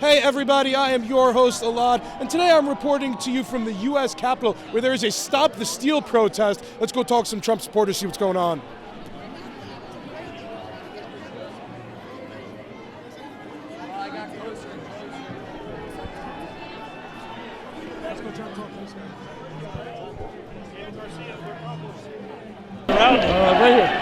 Hey everybody, I am your host Elad, and today I'm reporting to you from the U.S. Capitol where there is a Stop the Steal protest. Let's go talk to some Trump supporters, see what's going on. Right here.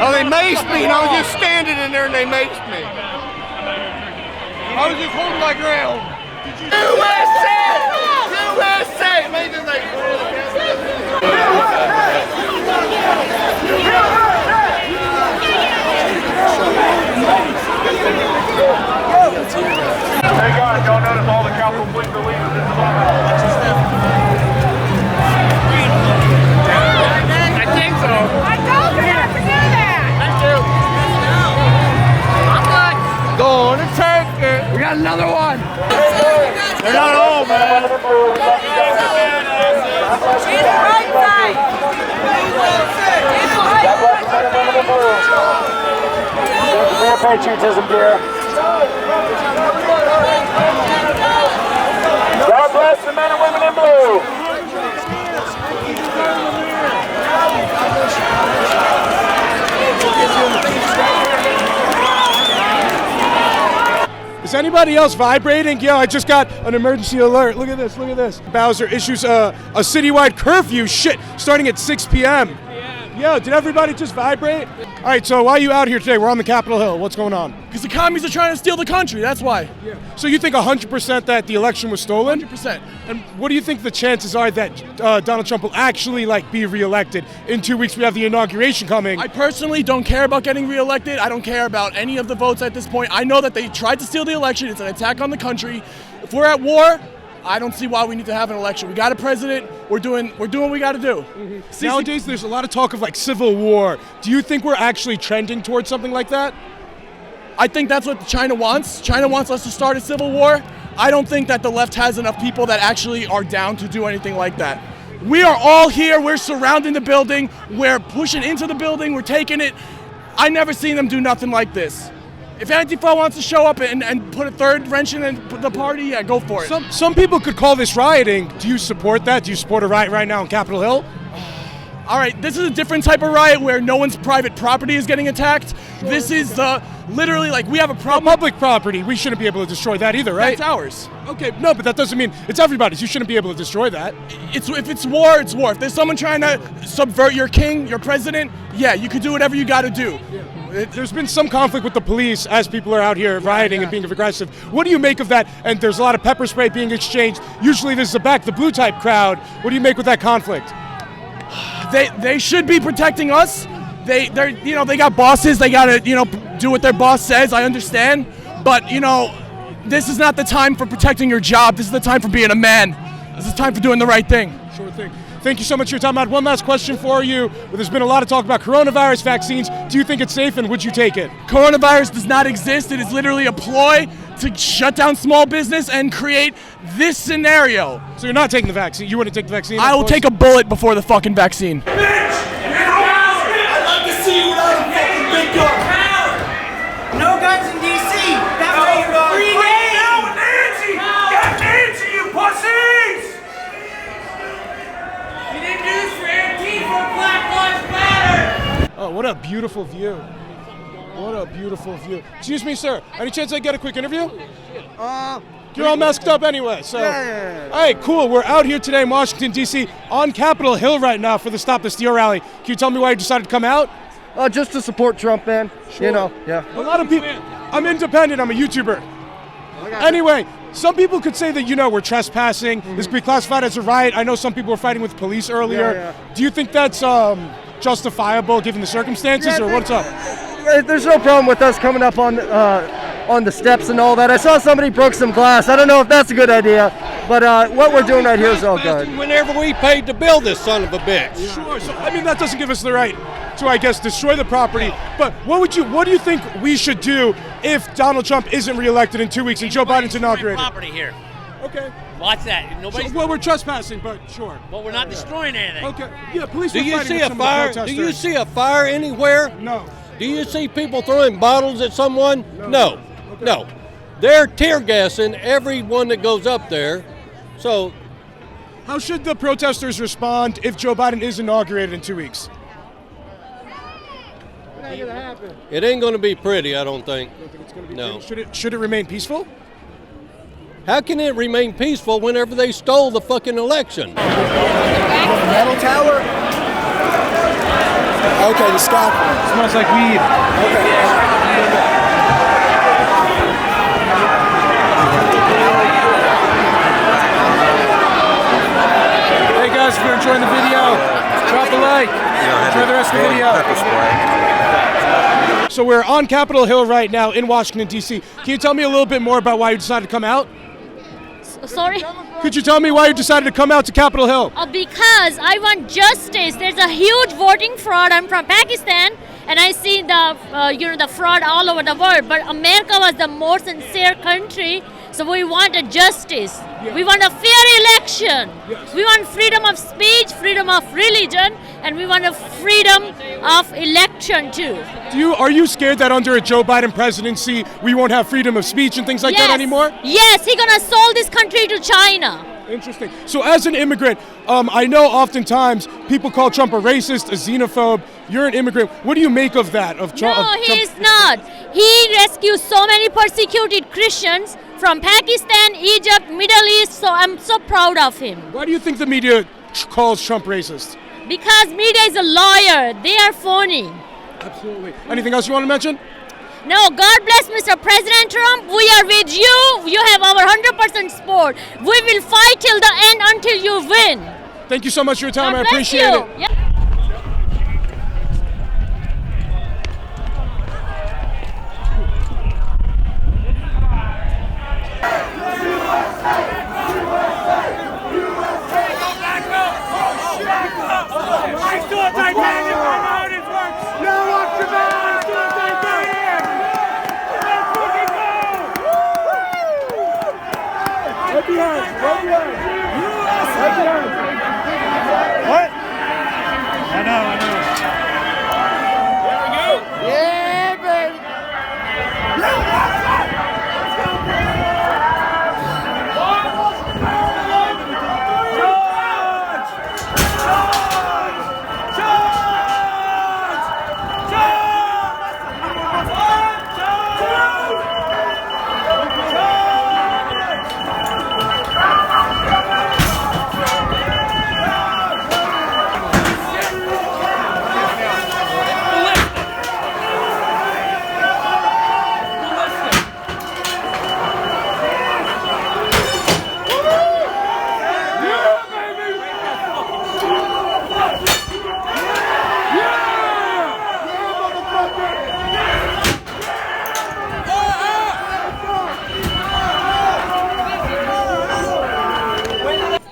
Oh, they maced me, and I was just standing in there, and they maced me. I was just holding my ground. USA! USA! Amazing thing. Hey guys, y'all notice all the Capitol Police leaders in the I think so. I told you not to do that! I'm not gonna take it. We got another one. They're not all, man. She's the right side! More patriotism, dear. God bless the men and women in blue. Is anybody else vibrating? Yo, I just got an emergency alert. Look at this, look at this. Bowser issues a citywide curfew, starting at 6 p.m. Yo, did everybody just vibrate? All right, so why are you out here today? We're on the Capitol Hill. What's going on? Because the commies are trying to steal the country, that's why. Yeah. So you think 100% that the election was stolen? 100%. And what do you think the chances are that Donald Trump will actually be reelected? In 2 weeks, we have the inauguration coming. I personally don't care about getting reelected. I don't care about any of the votes at this point. I know that they tried to steal the election. It's an attack on the country. If we're at war, I don't see why we need to have an election. We got a president. We're doing what we got to do. Mm-hmm. Nowadays, there's a lot of talk of civil war. Do you think we're actually trending towards something like that? I think that's what China wants. China wants us to start a civil war. I don't think that the left has enough people that actually are down to do anything like that. We are all here. We're surrounding the building. We're pushing into the building. We're taking it. I never seen them do nothing like this. If Antifa wants to show up and put a third wrench in the party, yeah, go for it. Some people could call this rioting. Do you support that? Do you support a riot right now on Capitol Hill? All right, this is a different type of riot where no one's private property is getting attacked. This is literally we have a problem. Public property, we shouldn't be able to destroy that either, right? That's ours. Okay, no, but that doesn't mean it's everybody's. You shouldn't be able to destroy that. If it's war, it's war. If there's someone trying to subvert your king, your president, yeah, you could do whatever you got to do. Yeah. There's been some conflict with the police as people are out here rioting and being aggressive. What do you make of that? And there's a lot of pepper spray being exchanged. Usually this is the blue type crowd. What do you make with that conflict? They should be protecting us. They got bosses. They got to do what their boss says. I understand, but this is not the time for protecting your job. This is the time for being a man. This is time for doing the right thing. Sure thing. Thank you so much for your time. I had one last question for you. There's been a lot of talk about coronavirus vaccines. Do you think it's safe, and would you take it? Coronavirus does not exist. It is literally a ploy to shut down small business and create this scenario. So you're not taking the vaccine? You wouldn't take the vaccine? I will take a bullet before the fucking vaccine. Bitch! I'd like to see you without a fucking big gun. No guns in D.C. That way you're free game. Now with Nancy! Get Nancy, you pussies! You didn't do this for Antifa. Black Lives Matter. Oh, what a beautiful view. What a beautiful view. Excuse me, sir. Any chance I get a quick interview? You're all masked up anyway, so. Yeah. All right, cool. We're out here today in Washington, D.C. on Capitol Hill right now for the Stop the Steal rally. Can you tell me why you decided to come out? Just to support Trump, man. Sure. Yeah. A lot of people. I'm independent. I'm a YouTuber. Anyway, some people could say that, we're trespassing. This could be classified as a riot. I know some people were fighting with police earlier. Yeah. Do you think that's justifiable given the circumstances, or what's up? There's no problem with us coming up on the steps and all that. I saw somebody broke some glass. I don't know if that's a good idea, but what we're doing right here is all good. Whenever we paid to build this son of a bitch. Sure. So, that doesn't give us the right to, I guess, destroy the property. But what do you think we should do if Donald Trump isn't reelected in 2 weeks and Joe Biden's inaugurated? Property here. Okay. Watch that. We're trespassing, but sure. Well, we're not destroying anything. Okay. Yeah, police. Do you see a fire? Do you see a fire anywhere? No. Do you see people throwing bottles at someone? No. No. They're tear gassing everyone that goes up there. So, how should the protesters respond if Joe Biden is inaugurated in 2 weeks? it ain't going to be pretty, I don't think. No. Should it remain peaceful? How can it remain peaceful whenever they stole the fucking election? Metal tower? Okay, the scaffold. Smells like weed. Hey guys, if you're enjoying the video, drop a like. Enjoy the rest of the video. So we're on Capitol Hill right now in Washington, D.C. Can you tell me a little bit more about why you decided to come out? Sorry? Could you tell me why you decided to come out to Capitol Hill? Because I want justice. There's a huge voting fraud. I'm from Pakistan, and I see the the fraud all over the world. But America was the more sincere country, so we want a justice. Yeah. We want a fair election. Yes. We want freedom of speech, freedom of religion, and we want a freedom of election too. Are you scared that under a Joe Biden presidency we won't have freedom of speech and things like that anymore? Yes, he's gonna sell this country to China. Interesting. So as an immigrant, I know oftentimes people call Trump a racist, a xenophobe. You're an immigrant. What do you make of that? No, he is not. He rescued so many persecuted Christians from Pakistan, Egypt, Middle East, so I'm so proud of him. Why do you think the media calls Trump racist? Because media is a liar. They are phony. Absolutely. Anything else you want to mention? No, God bless Mr. President Trump. We are with you. You have our 100% support. We will fight till the end until you win. Thank you so much for your time. God I bless appreciate you. it. Yeah. What? I know. There we go. Yeah, baby.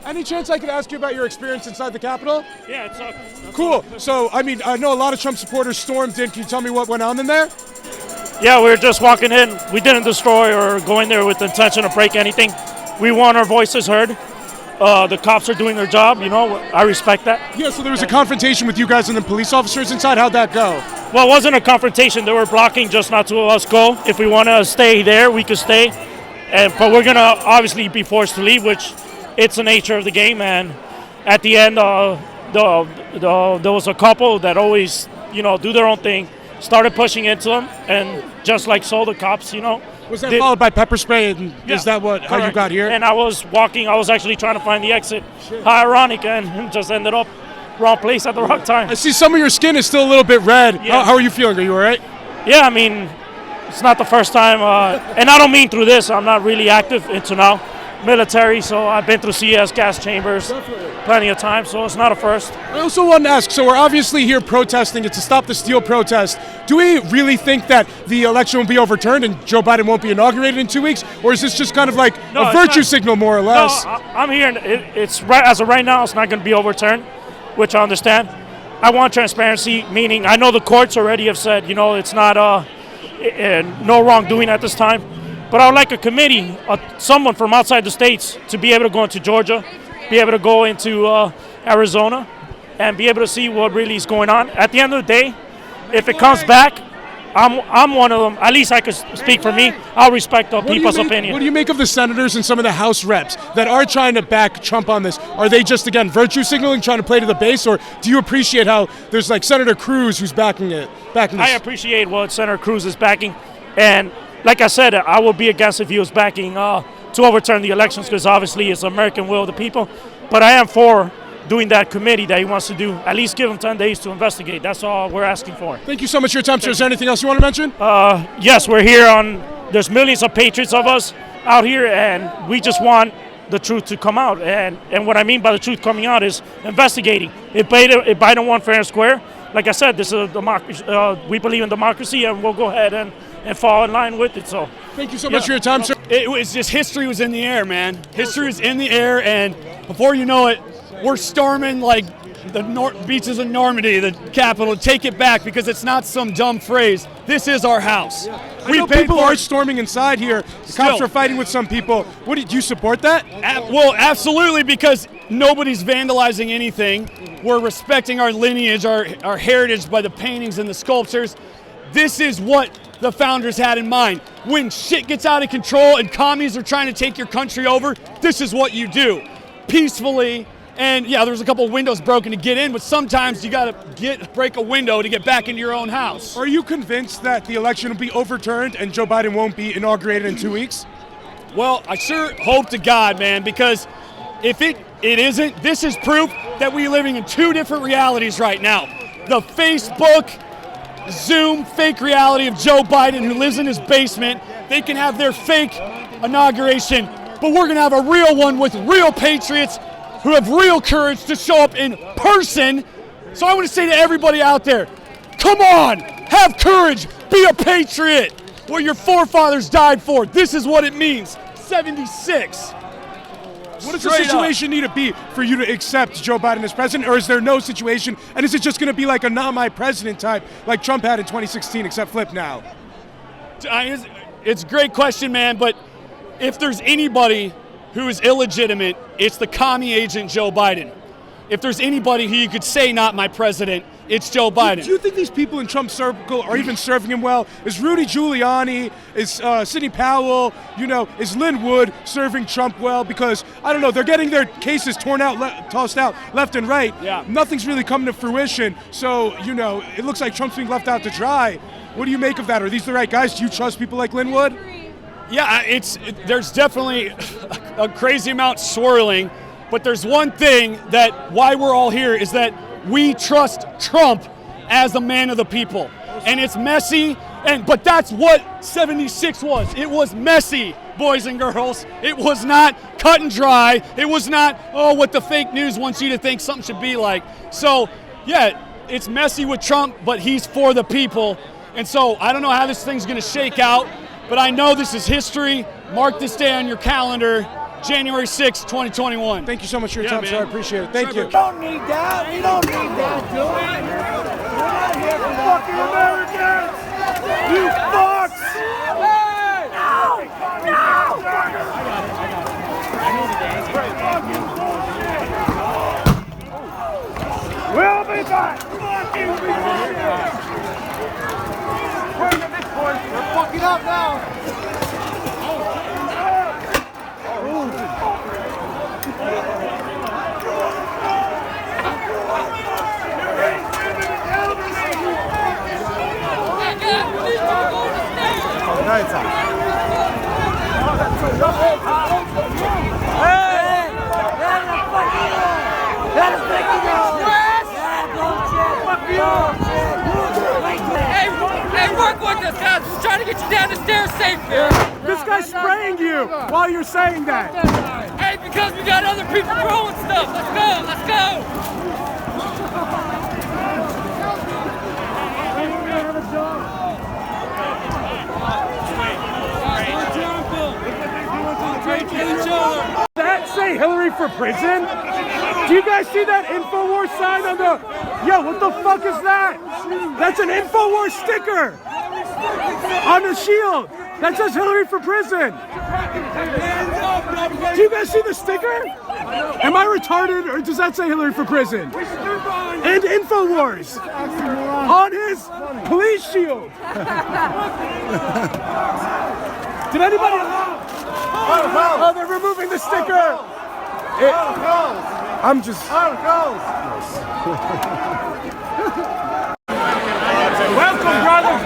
Any chance I could ask you about your experience inside the Capitol? Yeah, it's all cool. So, I know a lot of Trump supporters stormed in. Can you tell me what went on in there? Yeah, we were just walking in. We didn't destroy or go in there with the intention of break anything. We want our voices heard. The cops are doing their job, I respect that. Yeah, so there was a confrontation with you guys and the police officers inside. How'd that go? Well, it wasn't a confrontation. They were blocking just not to let us go. If we want to stay there, we could stay. But we're going to obviously be forced to leave, which it's the nature of the game. And at the end, there was a couple that always, do their own thing, started pushing into them, and just like so, the cops, Was that followed by pepper spray? And yeah, is that how you got here? And I was actually trying to find the exit. How ironic, and just ended up wrong place at the wrong time. I see some of your skin is still a little bit red. Yeah. How are you feeling? Are you all right? Yeah, It's not the first time, and I don't mean through this. I'm not really active into now military, so I've been through CS, gas chambers, plenty of times, so it's not a first. I also want to ask, so we're obviously here protesting. It's a Stop the Steal protest. Do we really think that the election will be overturned and Joe Biden won't be inaugurated in 2 weeks? Or is this just kind of like a virtue signal, more or less? No, I'm here. It's right as of right now, it's not going to be overturned, which I understand. I want transparency, meaning I know the courts already have said, it's not no wrongdoing at this time. But I would like a committee, someone from outside the states, to be able to go into Georgia, be able to go into Arizona, and be able to see what really is going on. At the end of the day, if it comes back, I'm one of them. At least I could speak for me. I'll respect people's opinion. What do you make of the senators and some of the House reps that are trying to back Trump on this? Are they just, again, virtue signaling, trying to play to the base, or do you appreciate how there's like Senator Cruz who's backing this? I appreciate what Senator Cruz is backing, and like I said, I would be against if he was backing to overturn the elections, because obviously it's the American will of the people. But I am for doing that committee that he wants to do. At least give him 10 days to investigate. That's all we're asking for. Thank you so much for your time, sir. Is there anything else you want to mention? Yes, we're here there's millions of patriots of us out here, and we just want the truth to come out. And what I mean by the truth coming out is investigating. If Biden won fair and square, like I said, this is a democracy. We believe in democracy, and we'll go ahead and fall in line with it. So thank you so much for your time, sir. It was just history was in the air, man. History was in the air, and before you know it, we're storming like the beaches of Normandy, the capital, to take it back, because it's not some dumb phrase. This is our house. I know people are storming inside here. The cops are fighting with some people. Do you support that? Well, absolutely, because nobody's vandalizing anything. We're respecting our lineage, our heritage by the paintings and the sculptures. This is what the founders had in mind. When shit gets out of control and commies are trying to take your country over, this is what you do. Peacefully. And yeah, there's a couple of windows broken to get in, but sometimes you gotta break a window to get back into your own house. Are you convinced that the election will be overturned and Joe Biden won't be inaugurated in 2 weeks? Well, I sure hope to God, man, because if it isn't, this is proof that we're living in two different realities right now. The Facebook, Zoom fake reality of Joe Biden, who lives in his basement. They can have their fake inauguration, but we're gonna have a real one with real patriots who have real courage to show up in person. So I want to say to everybody out there, come on, have courage, be a patriot. What your forefathers died for. This is what it means. 76. What does the situation need to be for you to accept Joe Biden as president, or is there no situation, and is it just going to be like a not my president type like Trump had in 2016, except flip now? It's a great question, man, but if there's anybody who is illegitimate, it's the commie agent Joe Biden. If there's anybody who you could say not my president, it's Joe Biden. Do you think these people in Trump's circle are even serving him well? Is Rudy Giuliani, is Sidney Powell, is Lynn Wood serving Trump well? Because, I don't know, they're getting their cases tossed out left and right. Yeah. Nothing's really coming to fruition. So, it looks like Trump's being left out to dry. What do you make of that? Are these the right guys? Do you trust people like Lynn Wood? Yeah, there's definitely a crazy amount swirling, but there's one thing that why we're all here is that we trust Trump as the man of the people. And it's messy, but that's what 76 was. It was messy, boys and girls. It was not cut and dry. It was not, what the fake news wants you to think something should be like. So, yeah, it's messy with Trump, but he's for the people. And so I don't know how this thing's going to shake out, but I know this is history. Mark this day on your calendar, January 6, 2021. Thank you so much for your time, sir. I appreciate it. Thank you. We don't need that. We don't need that, dude. We're not here for fucking Americans. You fucks. No. We'll be back. Fucking we're fucking up now. Hey, work with us. us, guys. Just trying to get you down the stairs safely. This guy's spraying you while you're saying that. Hey, because we got other people throwing stuff. Let's go. Let's go. That say Hillary for prison? Do you guys see that InfoWars sign on the... Yo, what the fuck is that? That's an InfoWars sticker on the shield that says Hillary for prison. Do you guys see the sticker? Am I retarded or does that say Hillary for prison? And InfoWars on his police shield. Did anybody... Oh, they're removing the sticker. I'm just... Welcome, brother.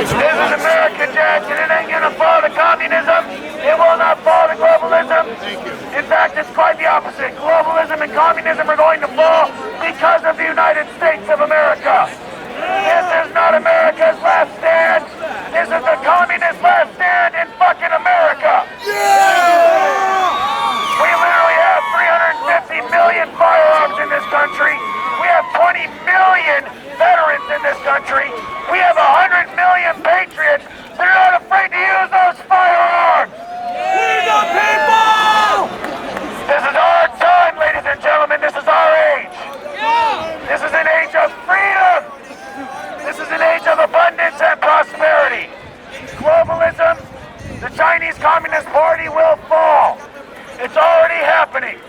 This is America, Jackson. It ain't gonna fall to communism. It will not fall to globalism. In fact, it's quite the opposite. Globalism and communism are going to fall because of the United States of America. This is not America's last stand. This is the communist last stand in fucking America. We literally have 350 million firearms in this country. We have 20 million veterans in this country. We have 100 million patriots that are not afraid to use those firearms. We the people! This is our time, ladies and gentlemen. This is our age. This is an age of freedom. This is an age of abundance and prosperity. Globalism, the Chinese Communist Party will fall. It's already happening.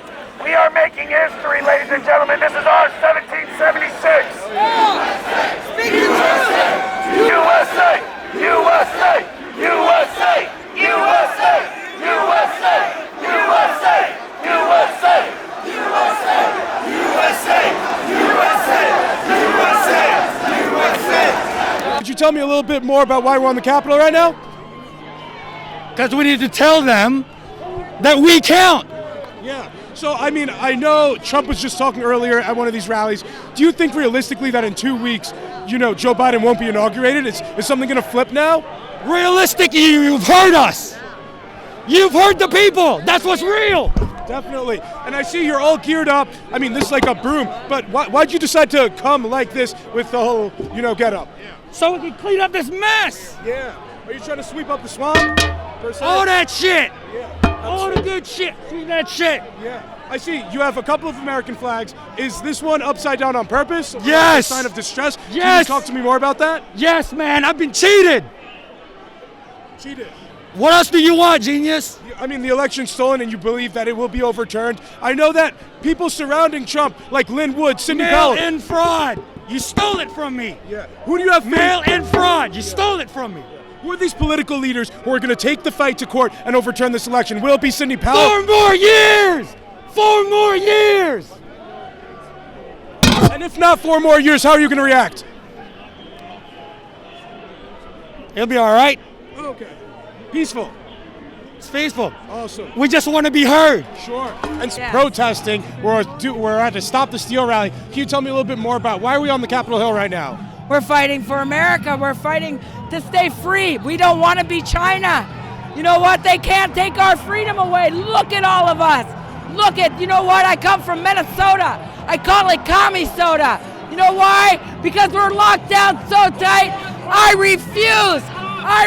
We are making history, ladies and gentlemen. This is our 1776. USA! USA! USA! USA! USA! USA! USA! USA! USA! USA! Could you tell me a little bit more about why we're on the Capitol right now? Because we need to tell them that we count. Yeah. So, I mean, I know Trump was just talking earlier at one of these rallies. Do you think realistically that in 2 weeks, Joe Biden won't be inaugurated? Is something going to flip now? Realistically, you've heard us. You've heard the people. That's what's real. Definitely. And I see you're all geared up. I mean, this is like a broom. But why'd you decide to come like this with the whole, get up? So we can clean up this mess. Yeah. Are you trying to sweep up the swamp? All that shit. Yeah. All the good shit. See that shit. Yeah. I see you have a couple of American flags. Is this one upside down on purpose? Yes. A sign of distress? Yes. Can you talk to me more about that? Yes, man. I've been cheated. Cheated. What else do you want, genius? I mean, the election's stolen and you believe that it will be overturned. I know that people surrounding Trump, like Lynn Wood, Cindy Powell. Mail-in fraud. You stole it from me. Yeah. Who do you have? Mail-in fraud. You stole it from me. Who are these political leaders who are going to take the fight to court and overturn this election? Will it be Cindy Powell? 4 more years! 4 more years! And if not 4 more years, how are you going to react? It'll be all right. Okay. Peaceful. It's peaceful. Awesome. We just want to be heard. Sure. And protesting. We're at the Stop the Steal rally. Can you tell me a little bit more about why are we on the Capitol Hill right now? We're fighting for America. We're fighting to stay free. We don't want to be China. You know what? They can't take our freedom away. Look at all of us. Look at, you know what? I come from Minnesota. I call it commie soda. You know why? Because we're locked down so tight. I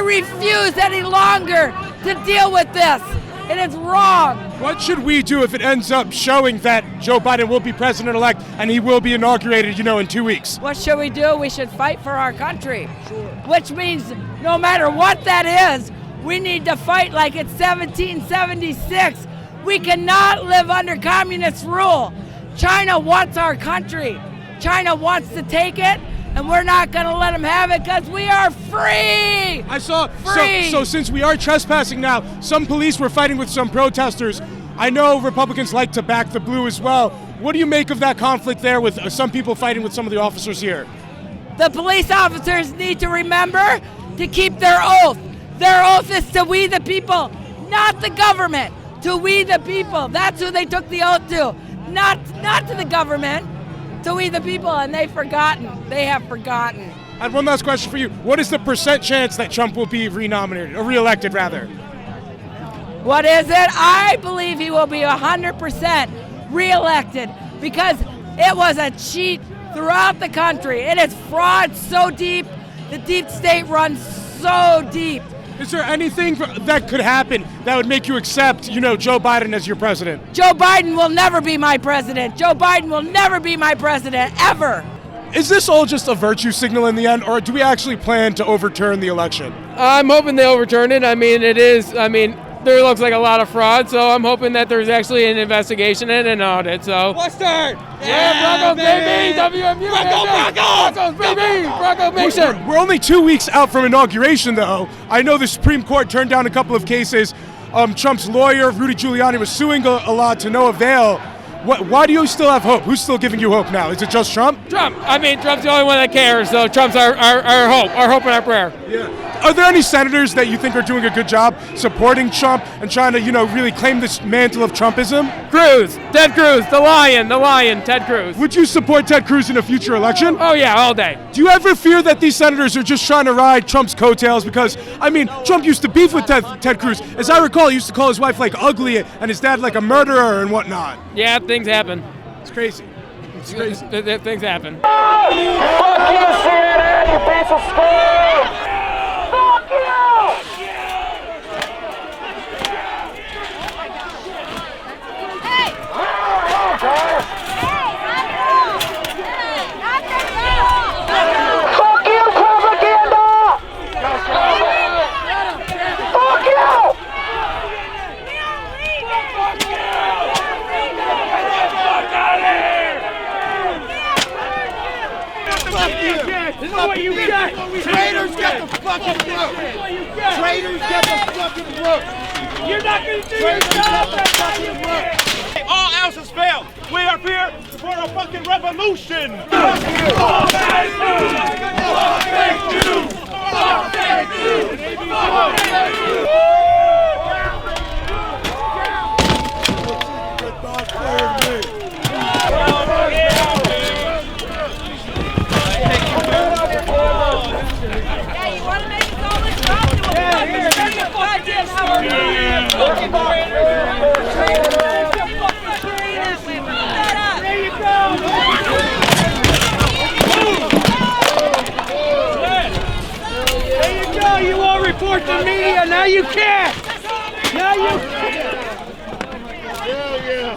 refuse any longer to deal with this. It is wrong. What should we do if it ends up showing that Joe Biden will be president-elect and he will be inaugurated, in 2 weeks? What should we do? We should fight for our country. Sure. Which means no matter what that is, we need to fight like it's 1776. We cannot live under communist rule. China wants our country. China wants to take it, and we're not going to let them have it because we are free. I saw. Free. So since we are trespassing now, some police were fighting with some protesters. I know Republicans like to back the blue as well. What do you make of that conflict there with some people fighting with some of the officers here? The police officers need to remember to keep their oath. Their oath is to we the people, not the government. To we the people. That's who they took the oath to. Not to the government. To we the people, and they've forgotten. They have forgotten. I have one last question for you. What is the % chance that Trump will be re-nominated, or re-elected rather? What is it? I believe he will be 100% re-elected because it was a cheat throughout the country. It is fraud so deep. The deep state runs so deep. Is there anything that could happen that would make you accept, Joe Biden as your president? Joe Biden will never be my president. Joe Biden will never be my president, ever. Is this all just a virtue signal in the end, or do we actually plan to overturn the election? I'm hoping they overturn it. There looks like a lot of fraud, so I'm hoping that there's actually an investigation and an audit. So Western! Yeah, Broncos, baby! WMU, Broncos, baby! Bronco Nation! We're only 2 weeks out from inauguration, though. I know the Supreme Court turned down a couple of cases. Trump's lawyer, Rudy Giuliani, was suing Elad to no avail. Why do you still have hope? Who's still giving you hope now? Is it just Trump? Trump. Trump's the only one that cares, so Trump's our hope and our prayer. Yeah. Are there any senators that you think are doing a good job supporting Trump and trying to, really claim this mantle of Trumpism? Ted Cruz, the lion, Ted Cruz. Would you support Ted Cruz in a future election? Oh yeah, all day. Do you ever fear that these senators are just trying to ride Trump's coattails? Because, Trump used to beef with Ted Cruz. As I recall, he used to call his wife ugly and his dad a murderer and whatnot. Yeah, things happen. It's crazy. It's crazy. Things happen. Fuck you, CNN, you piece of scum! Fuck you! Fuck you, propaganda! Fuck you! This is what you get! Traitors get the fucking throat! Traitors get the fucking throat! You're not gonna do your job! All ounces failed! We are here for a fucking revolution! You all report to media, now you can't! Now you can't! Hell yeah!